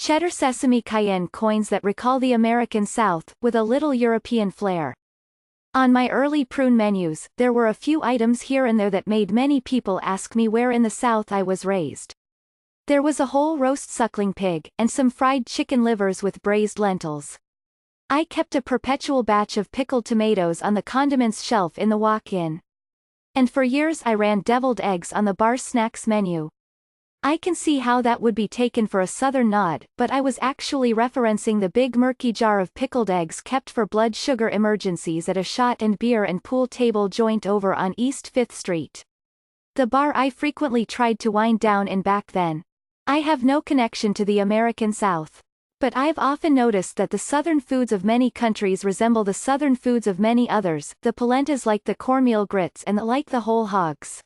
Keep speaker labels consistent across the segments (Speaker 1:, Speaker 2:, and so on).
Speaker 1: Cheddar-sesame-cayenne coins that recall the American South, with a little European flair. On my early prune menus, there were a few items here and there that made many people ask me where in the South I was raised. There was a whole roast suckling pig, and some fried chicken livers with braised lentils. I kept a perpetual batch of pickled tomatoes on the condiments shelf in the walk-in. And for years I ran deviled eggs on the bar snacks menu. I can see how that would be taken for a southern nod, but I was actually referencing the big murky jar of pickled eggs kept for blood sugar emergencies at a shot and beer and pool table joint over on East 5th Street. The bar I frequently tried to wind down in back then. I have no connection to the American South. But I've often noticed that the southern foods of many countries resemble the southern foods of many others, the polentas like the cornmeal grits and the like the whole hogs.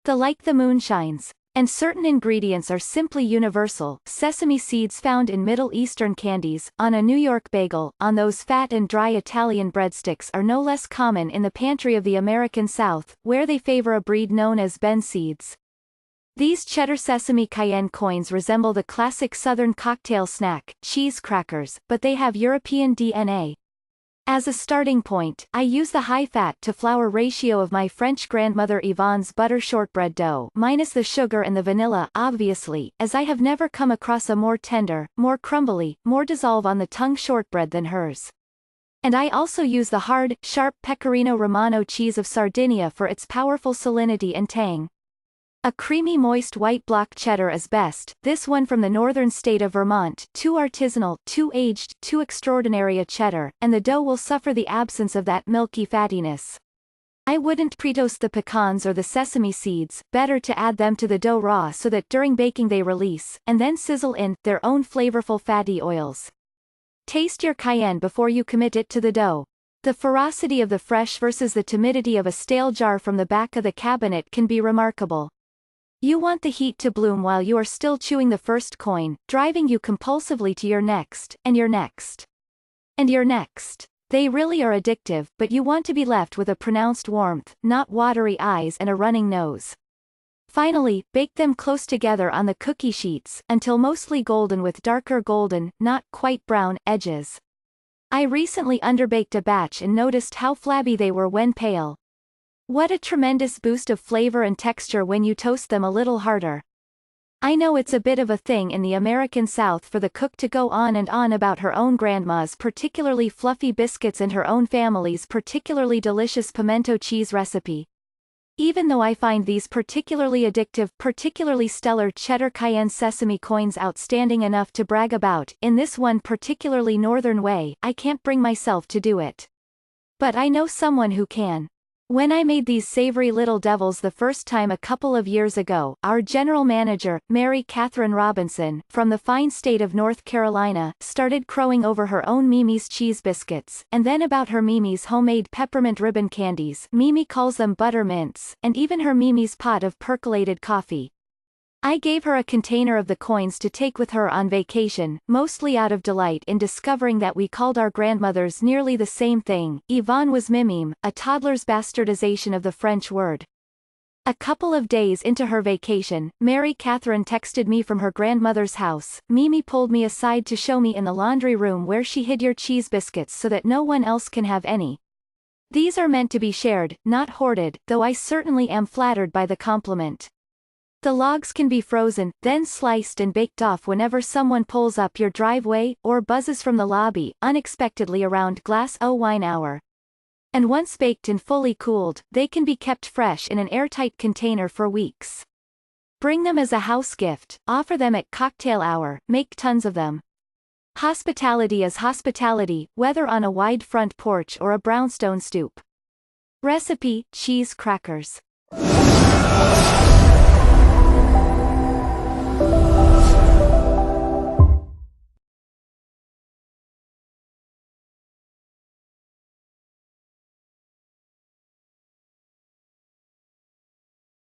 Speaker 1: The like the moonshines. And certain ingredients are simply universal. Sesame seeds found in Middle Eastern candies, on a New York bagel, on those fat and dry Italian breadsticks are no less common in the pantry of the American South, where they favor a breed known as Ben seeds. These Cheddar-sesame-cayenne coins resemble the classic Southern cocktail snack, cheese crackers, but they have European DNA. As a starting point, I use the high fat-to-flour ratio of my French grandmother Yvonne's butter shortbread dough, minus the sugar and the vanilla, obviously, as I have never come across a more tender, more crumbly, more dissolve-on-the-tongue shortbread than hers. And I also use the hard, sharp Pecorino Romano cheese of Sardinia for its powerful salinity and tang. A creamy moist white block cheddar is best, this one from the northern state of Vermont, too artisanal, too aged, too extraordinary a cheddar, and the dough will suffer the absence of that milky fattiness. I wouldn't pre-toast the pecans or the sesame seeds, better to add them to the dough raw so that during baking they release, and then sizzle in, their own flavorful fatty oils. Taste your cayenne before you commit it to the dough. The ferocity of the fresh versus the timidity of a stale jar from the back of the cabinet can be remarkable. You want the heat to bloom while you are still chewing the first coin, driving you compulsively to your next, and your next. And your next. They really are addictive, but you want to be left with a pronounced warmth, not watery eyes and a running nose. Finally, bake them close together on the cookie sheets, until mostly golden with darker golden, not quite brown, edges. I recently underbaked a batch and noticed how flabby they were when pale. What a tremendous boost of flavor and texture when you toast them a little harder. I know it's a bit of a thing in the American South for the cook to go on and on about her own grandma's particularly fluffy biscuits and her own family's particularly delicious pimento cheese recipe. Even though I find these particularly addictive, particularly stellar cheddar cayenne sesame coins outstanding enough to brag about, in this one particularly northern way, I can't bring myself to do it. But I know someone who can. When I made these savory little devils the first time a couple of years ago, our general manager, Mary Catherine Robinson, from the fine state of North Carolina, started crowing over her own Mimi's cheese biscuits, and then about her Mimi's homemade peppermint ribbon candies, Mimi calls them butter mints, and even her Mimi's pot of percolated coffee. I gave her a container of the coins to take with her on vacation, mostly out of delight in discovering that we called our grandmothers nearly the same thing. Yvonne was mimime, a toddler's bastardization of the French word. A couple of days into her vacation, Mary Catherine texted me from her grandmother's house. Mimi pulled me aside to show me in the laundry room where she hid your cheese biscuits so that no one else can have any. These are meant to be shared, not hoarded, though I certainly am flattered by the compliment. The logs can be frozen, then sliced and baked off whenever someone pulls up your driveway, or buzzes from the lobby, unexpectedly around glass o' wine hour. And once baked and fully cooled, they can be kept fresh in an airtight container for weeks. Bring them as a house gift, offer them at cocktail hour, make tons of them. Hospitality is hospitality, whether on a wide front porch or a brownstone stoop. Recipe: cheese crackers.